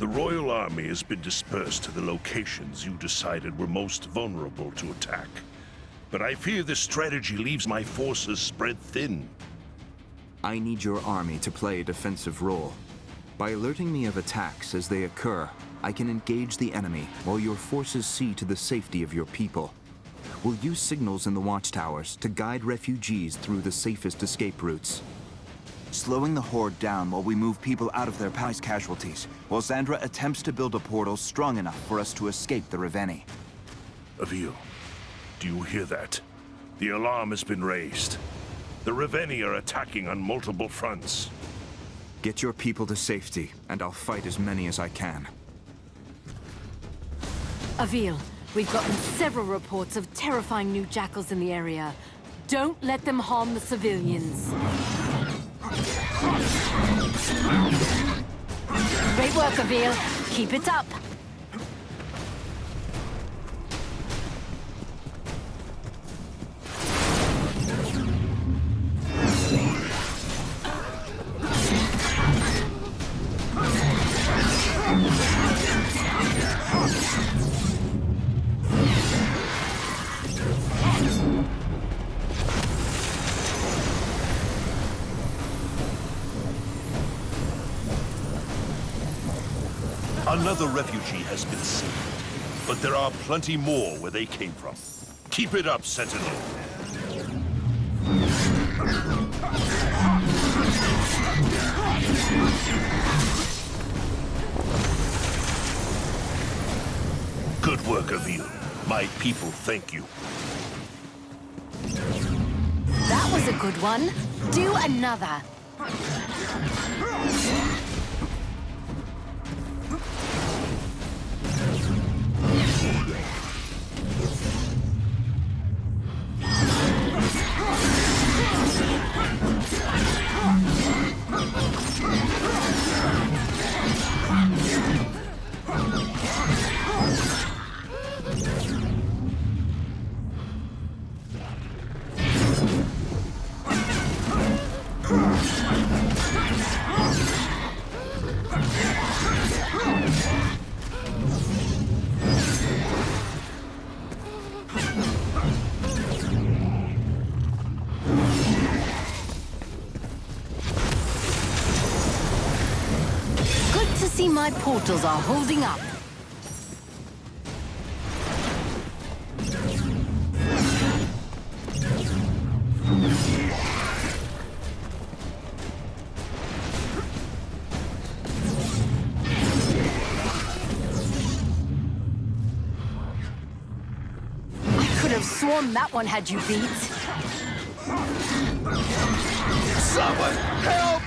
The Royal Army has been dispersed to the locations you decided were most vulnerable to attack. But I fear this strategy leaves my forces spread thin. I need your army to play a defensive role. By alerting me of attacks as they occur, I can engage the enemy while your forces see to the safety of your people. We'll use signals in the Watchtowers to guide refugees through the safest escape routes. Slowing the Horde down while we move people out of their past casualties, while Xandra attempts to build a portal strong enough for us to escape the Ravenii. Avil, do you hear that? The alarm has been raised. The Ravenii are attacking on multiple fronts. Get your people to safety, and I'll fight as many as I can. Avil, we've gotten several reports of terrifying new jackals in the area. Don't let them harm the civilians. Great work, Avil. Keep it up. Another refugee has been seen, but there are plenty more where they came from. Keep it up, Sentinel. Good work, Avil. My people thank you. That was a good one. Do another. See, my portals are holding up. I could have sworn that one had you beat. Someone help!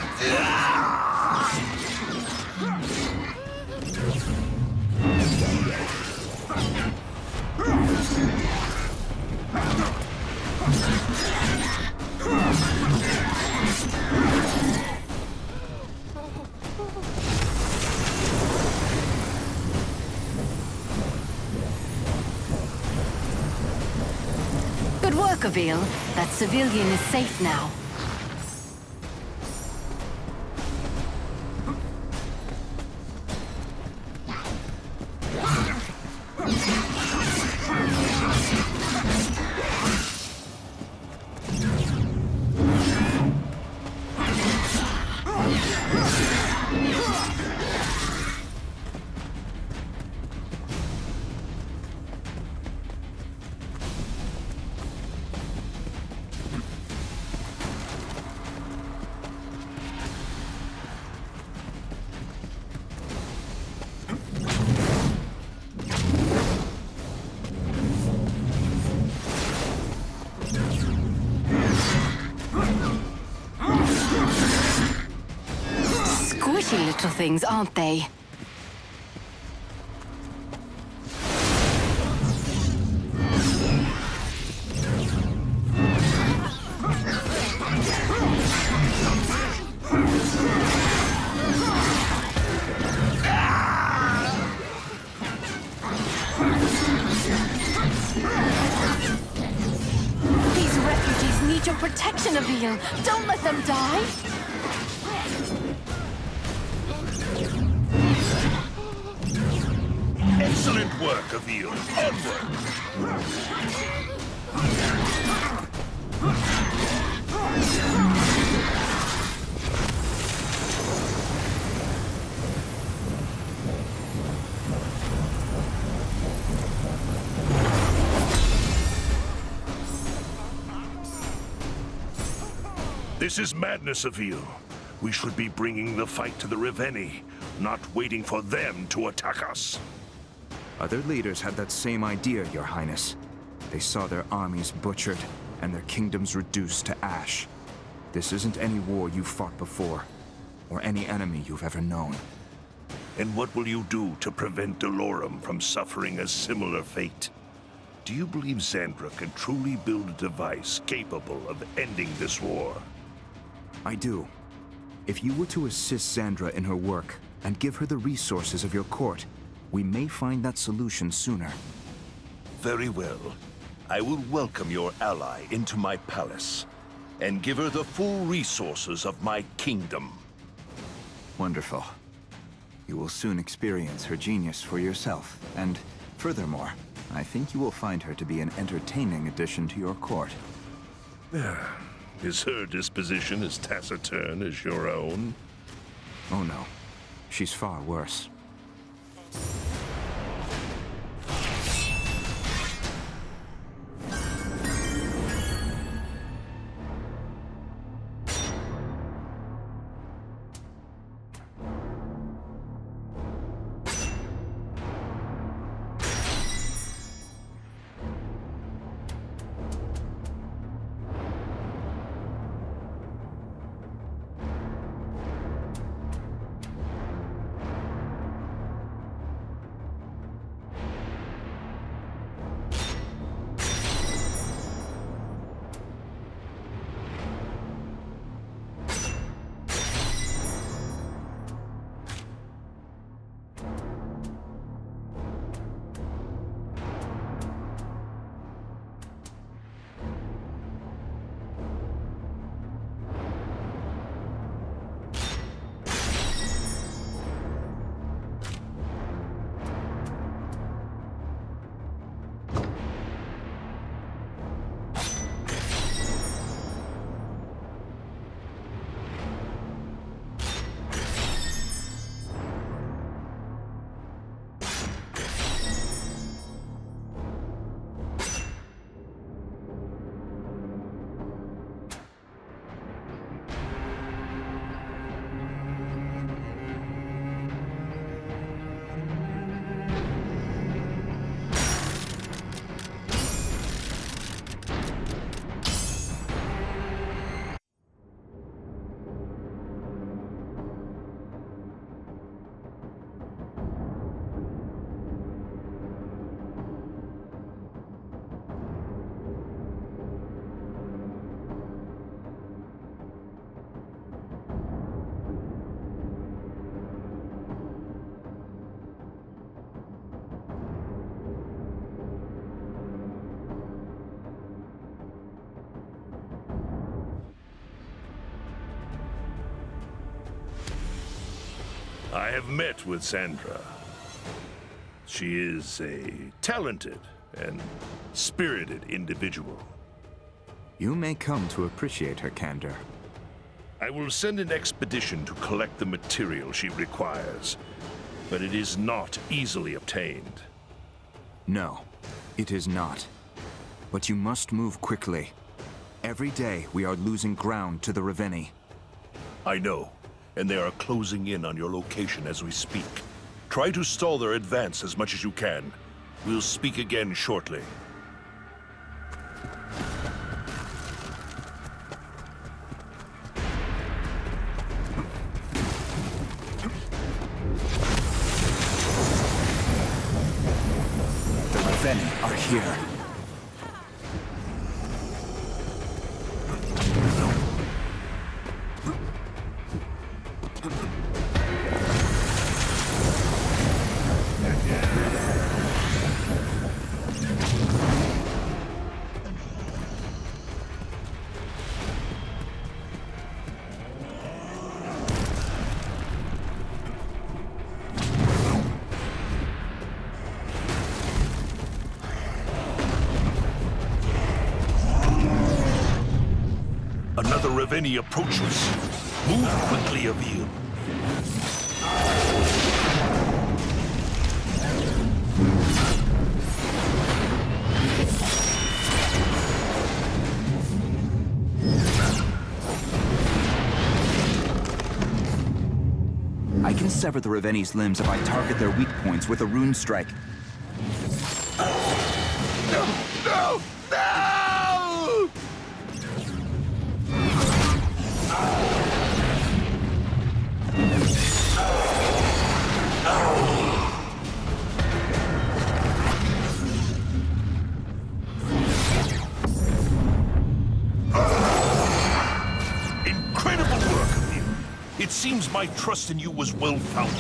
Good work, Avil. That civilian is safe now. Squishy little things, aren't they? These refugees need your protection, Avil. Don't let them die. Excellent work, Avil. Onward! This is madness, Avil. We should be bringing the fight to the Ravenii, not waiting for them to attack us. Other leaders had that same idea, Your Highness. They saw their armies butchered and their kingdoms reduced to ash. This isn't any war you've fought before, or any enemy you've ever known. And what will you do to prevent Delorum from suffering a similar fate? Do you believe Xandra can truly build a device capable of ending this war? I do. If you were to assist Xandra in her work and give her the resources of your court, we may find that solution sooner. Very well. I will welcome your ally into my palace and give her the full resources of my kingdom. Wonderful. You will soon experience her genius for yourself, and furthermore, I think you will find her to be an entertaining addition to your court. Is her disposition as taciturn as your own? Oh no. She's far worse. I have met with Xandra. She is a talented and spirited individual. You may come to appreciate her candor. I will send an expedition to collect the material she requires, but it is not easily obtained. No, it is not. But you must move quickly. Every day we are losing ground to the Ravenii. I know, and they are closing in on your location as we speak. Try to stall their advance as much as you can. We'll speak again shortly. The Ravenii are here. Ravenii approaches. Move quickly, Avil. I can sever the Raveni's limbs if I target their weak points with a rune strike. No! No! No! Incredible work, Avil. It seems my trust in you was well-founded.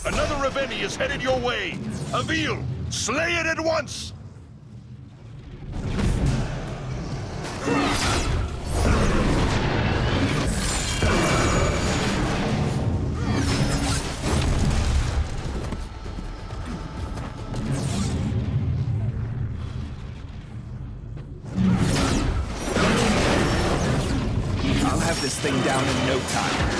Another Ravenii is headed your way. Avil, slay it at once! I'll have this thing down in no time.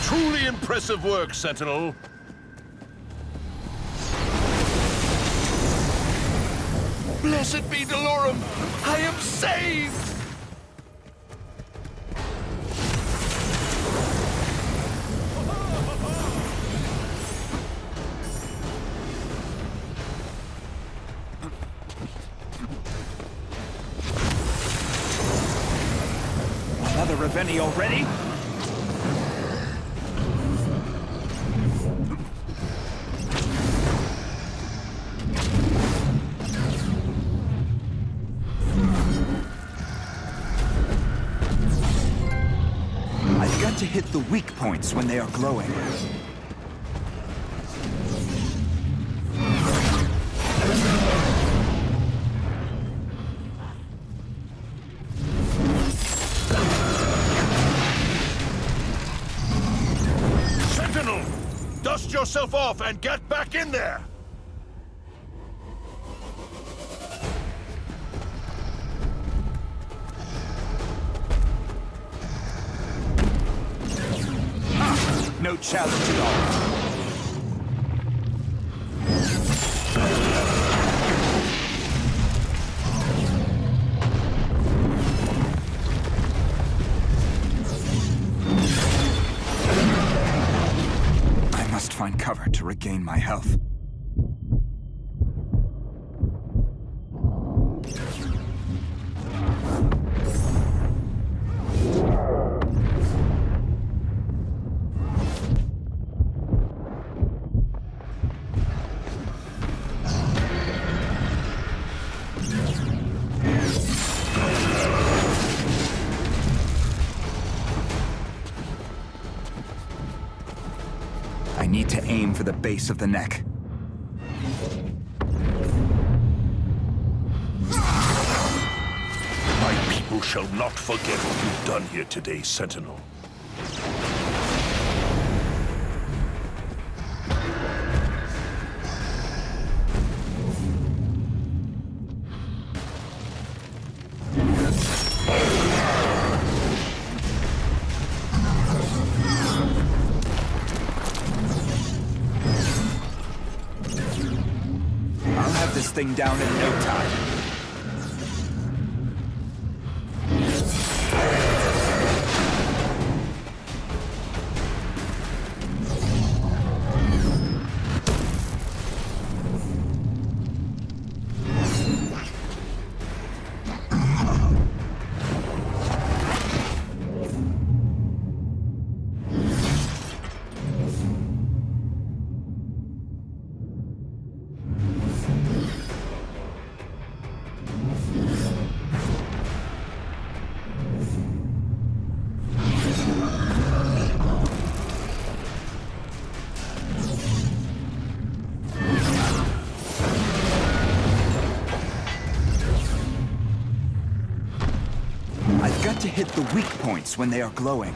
Truly impressive work, Sentinel. Blessed be Delorum! I am saved! Another Ravenii already? I've got to hit the weak points when they are glowing. Sentinel! Dust yourself off and get back in there! No challenge at all. I must find cover to regain my health. I need to aim for the base of the neck. My people shall not forget what you've done here today, Sentinel. I'll have this thing down in no time. got to hit the weak points when they are glowing.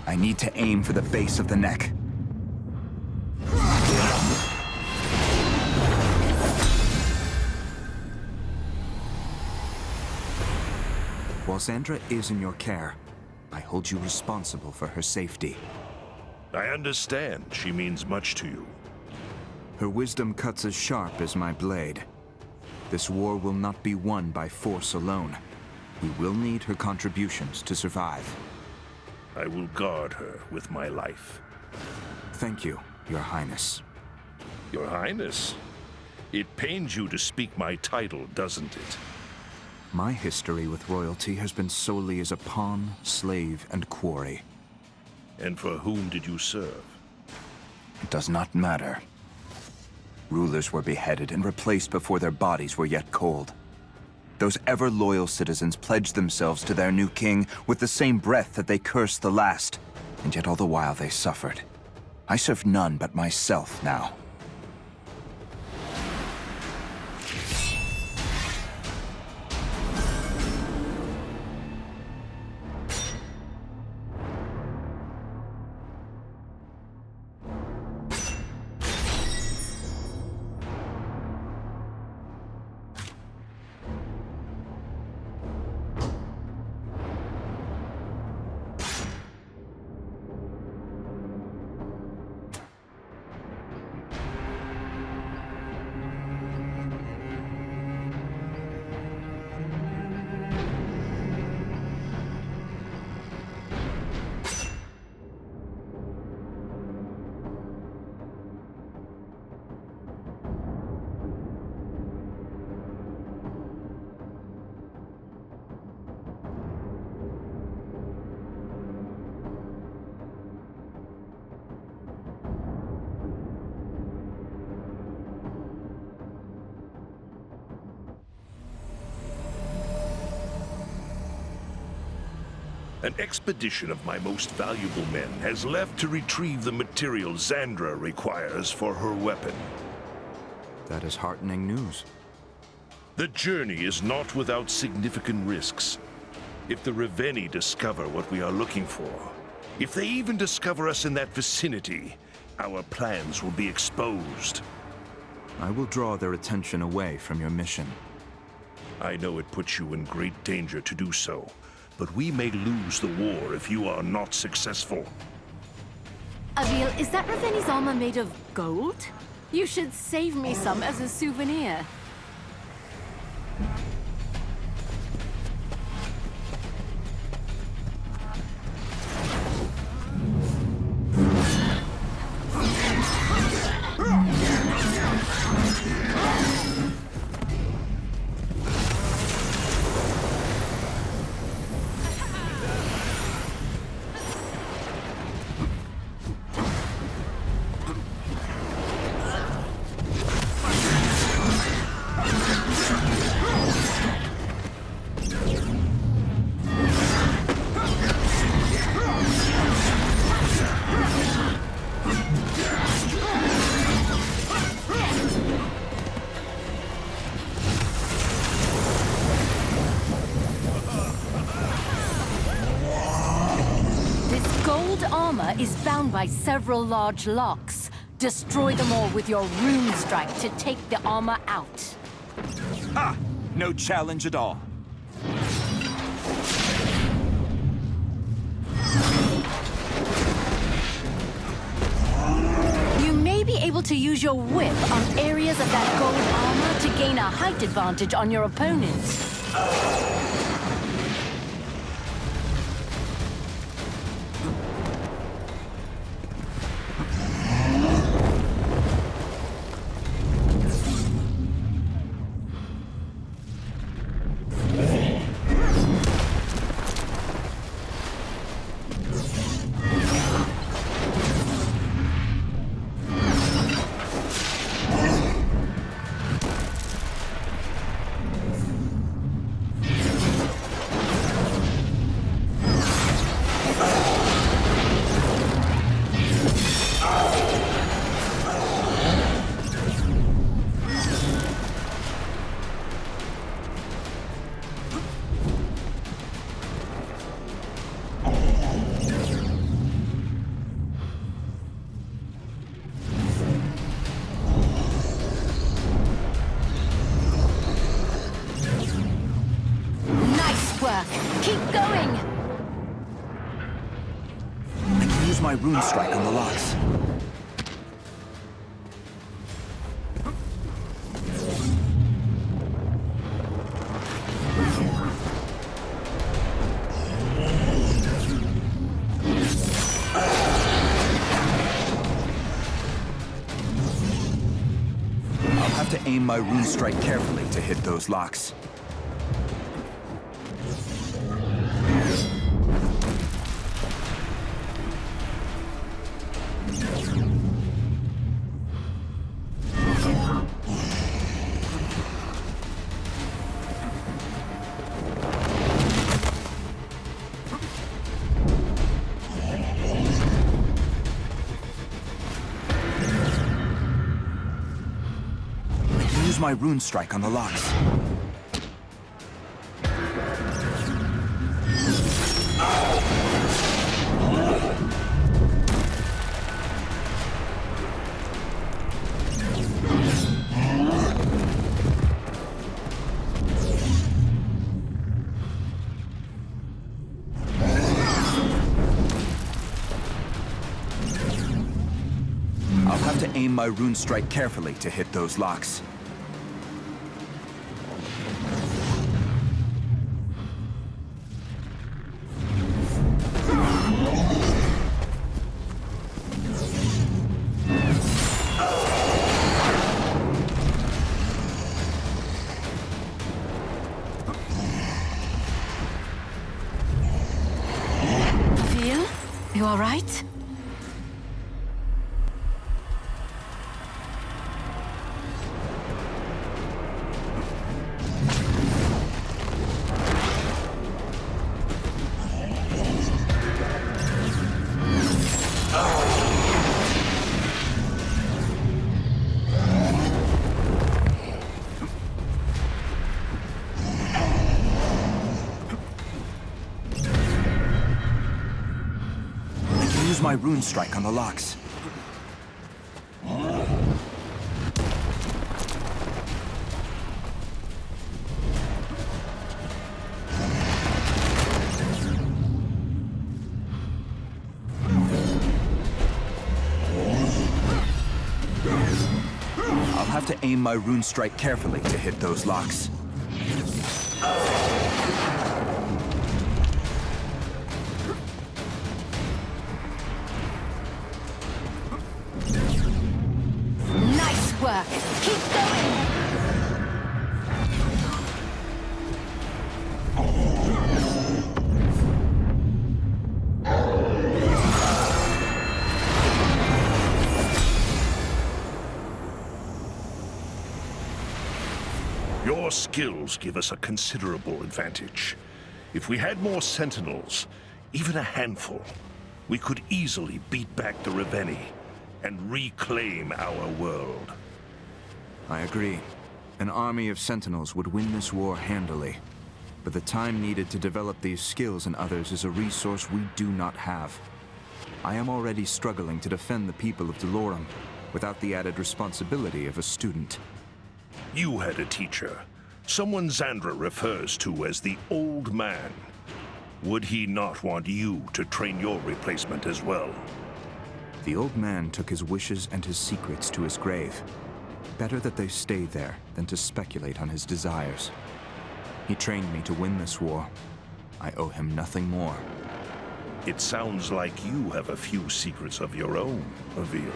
I need to aim for the base of the neck. While Sandra is in your care, I hold you responsible for her safety. I understand she means much to you. Her wisdom cuts as sharp as my blade. This war will not be won by force alone. We will need her contributions to survive. I will guard her with my life. Thank you, Your Highness. Your Highness, it pains you to speak my title, doesn't it? My history with royalty has been solely as a pawn, slave, and quarry. And for whom did you serve? It does not matter. Rulers were beheaded and replaced before their bodies were yet cold. Those ever-loyal citizens pledged themselves to their new king with the same breath that they cursed the last, and yet all the while they suffered. I serve none but myself now. An expedition of my most valuable men has left to retrieve the material Xandra requires for her weapon. That is heartening news. The journey is not without significant risks. If the Ravenii discover what we are looking for, if they even discover us in that vicinity, our plans will be exposed. I will draw their attention away from your mission. I know it puts you in great danger to do so, but we may lose the war if you are not successful. Avil, is that Raveni's armor made of gold? You should save me some as a souvenir. Is bound by several large locks. Destroy them all with your rune strike to take the armor out. Ha! No challenge at all. You may be able to use your whip on areas of that gold armor to gain a height advantage on your opponent. Keep going! I can use my rune strike on the locks. I'll have to aim my rune strike carefully to hit those locks. Use my rune strike on the locks. I'll have to aim my rune strike carefully to hit those locks. Avil? You all right? Use my rune strike on the locks. I'll have to aim my rune strike carefully to hit those locks. Nice work! Keep going! Your skills give us a considerable advantage. If we had more sentinels, even a handful, we could easily beat back the Ravenii and reclaim our world. I agree. An army of sentinels would win this war handily. But the time needed to develop these skills and others is a resource we do not have. I am already struggling to defend the people of Delorum without the added responsibility of a student. You had a teacher, someone Xandra refers to as the Old Man. Would he not want you to train your replacement as well? The old man took his wishes and his secrets to his grave. Better that they stay there than to speculate on his desires. He trained me to win this war. I owe him nothing more. It sounds like you have a few secrets of your own, Avil.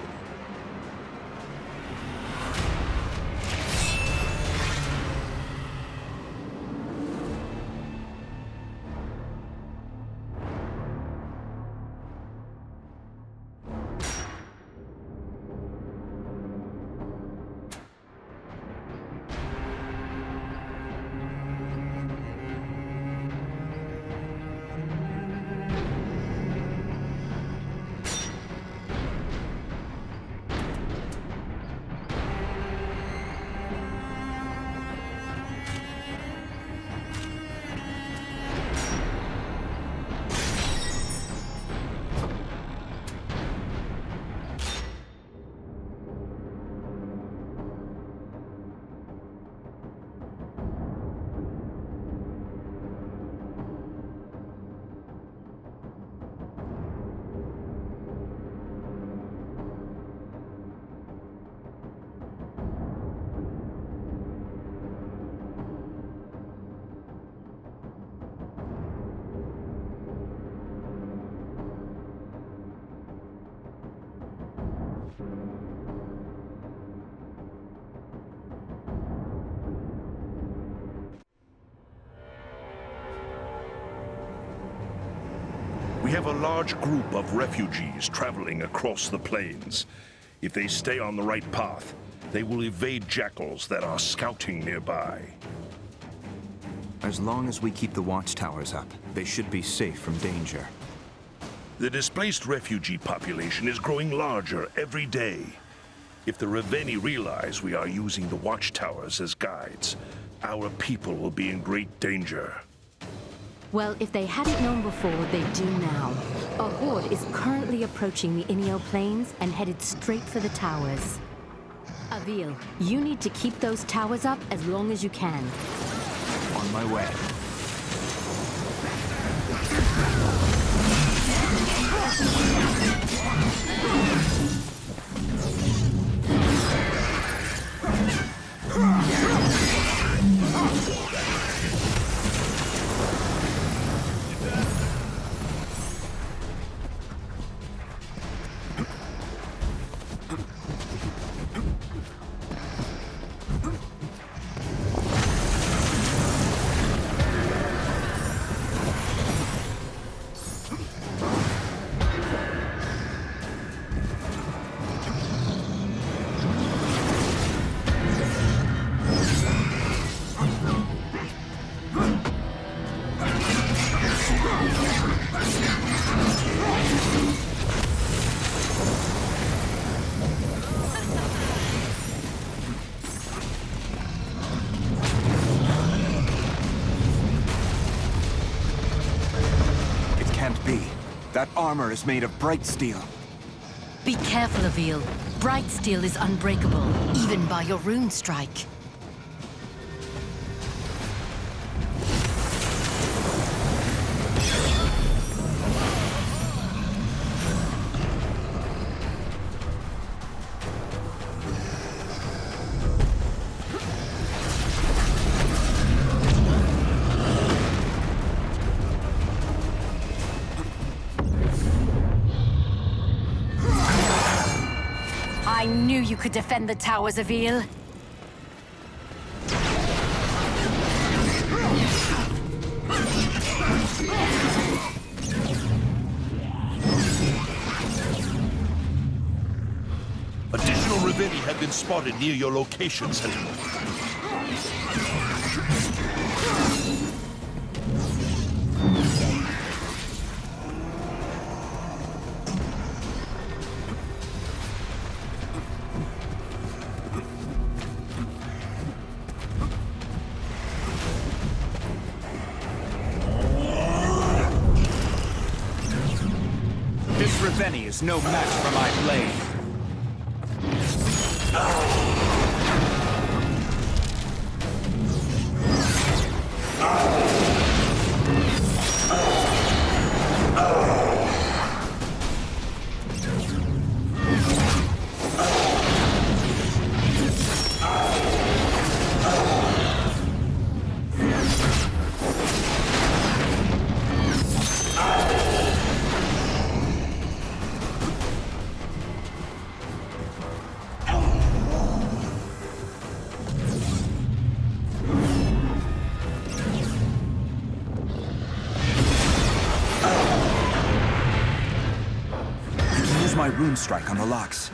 We have a large group of refugees traveling across the plains. If they stay on the right path, they will evade jackals that are scouting nearby. As long as we keep the watchtowers up, they should be safe from danger. The displaced refugee population is growing larger every day. If the Ravenii realize we are using the watchtowers as guides, our people will be in great danger. Well, if they hadn't known before, they do now. A horde is currently approaching the Inio Plains and headed straight for the towers. Avil, you need to keep those towers up as long as you can. On my way. That armor is made of bright steel. Be careful, Avil. Bright steel is unbreakable, even by your rune strike. I knew you could defend the towers, Avil. Additional Ravenii have been spotted near your location, Sentinel. This Ravenii is no match for my blade. My rune strike on the locks.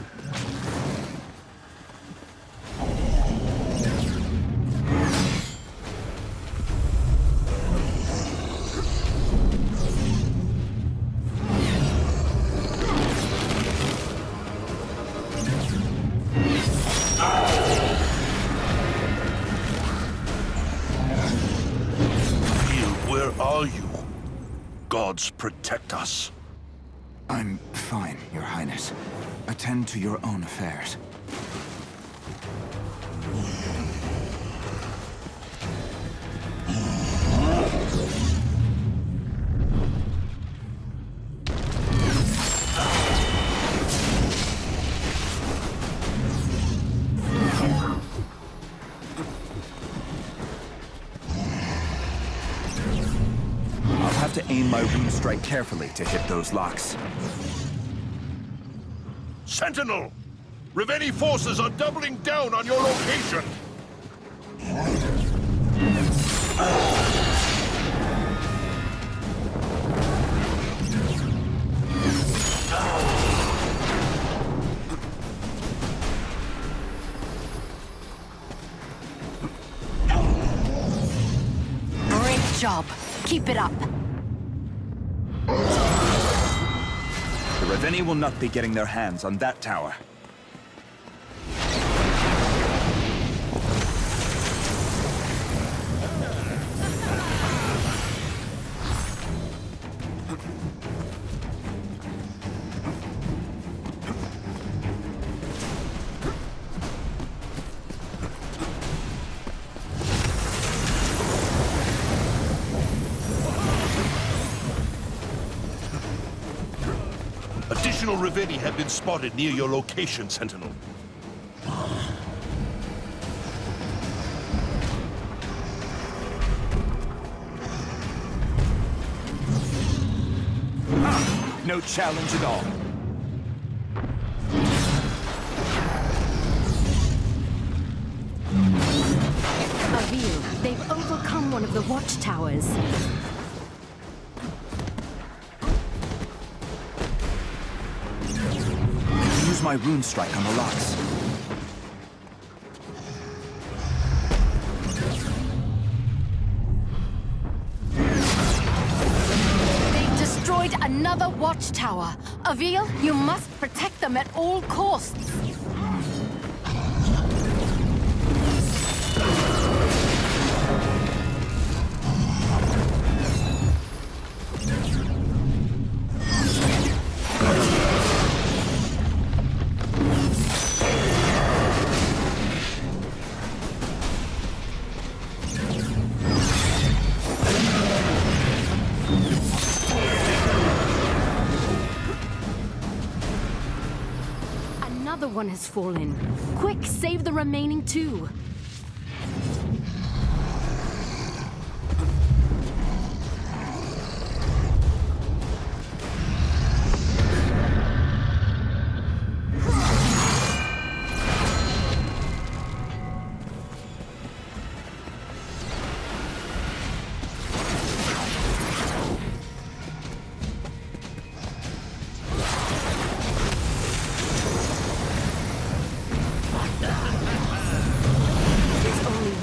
Where are you? Gods protect us. I'm fine, Your Highness. Attend to your own affairs. I'll have to aim my rune strike carefully to hit those locks. Sentinel! Ravenii forces are doubling down on your location! job. Keep it up. The Ravenii will not be getting their hands on that tower. Additional Ravenii have been spotted near your location, Sentinel. No challenge at all. Avil, they've overcome one of the Watchtowers. Use my rune strike on the locks. They've destroyed another watchtower. Avil, you must protect them at all costs. Another one has fallen. Quick, save the remaining two.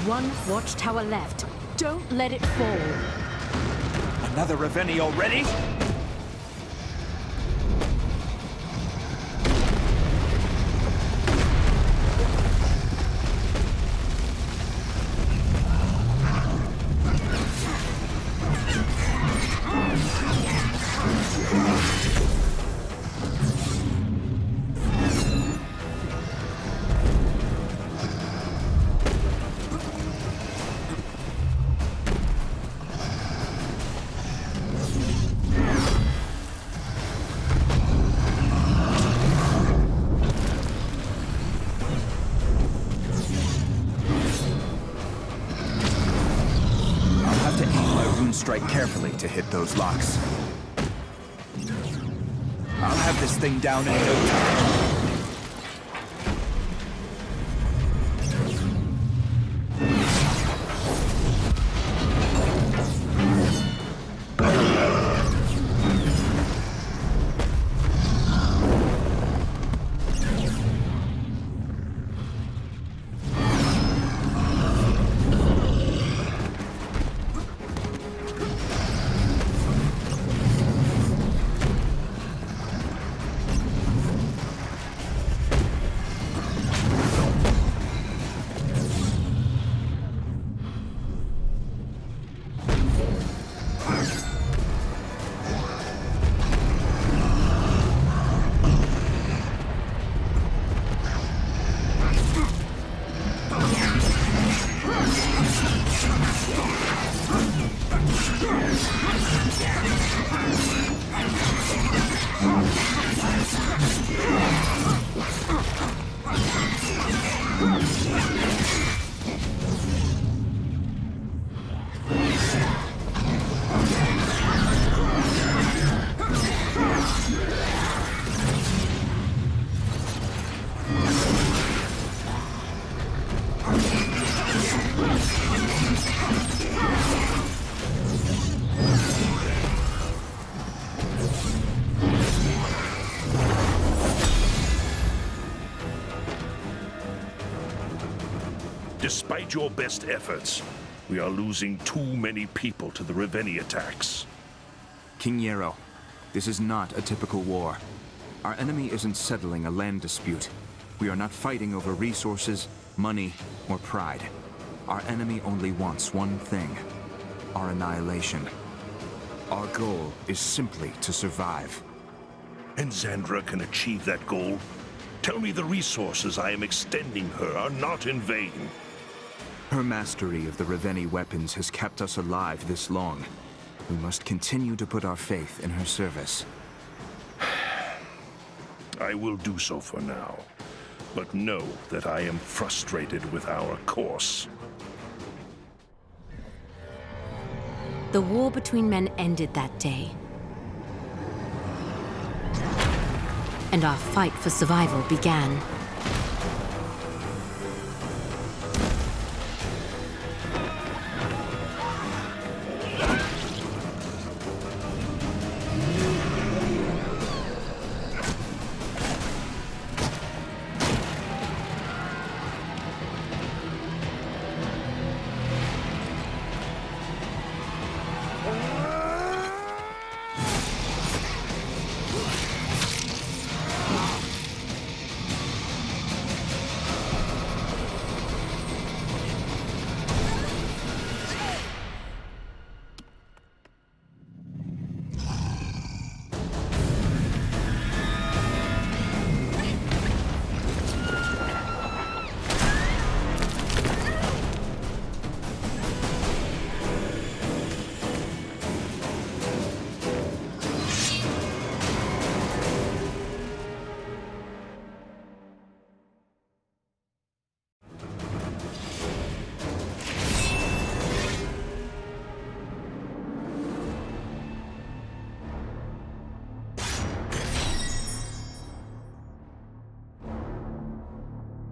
One watchtower left. Don't let it fall. Another Ravenii already? Strike carefully to hit those locks. I'll have this thing down in no time. Despite your best efforts, We are losing too many people to the Ravenii attacks. King Yarrow, this is not a typical war. Our enemy isn't settling a land dispute. We are not fighting over resources, money, or pride. Our enemy only wants one thing: our annihilation. Our goal is simply to survive. And Xandra can achieve that goal? Tell me the resources I am extending her are not in vain. Her mastery of the Ravenii weapons has kept us alive this long. We must continue to put our faith in her service. I will do so for now, but know that I am frustrated with our course. The war between men ended that day. And our fight for survival began.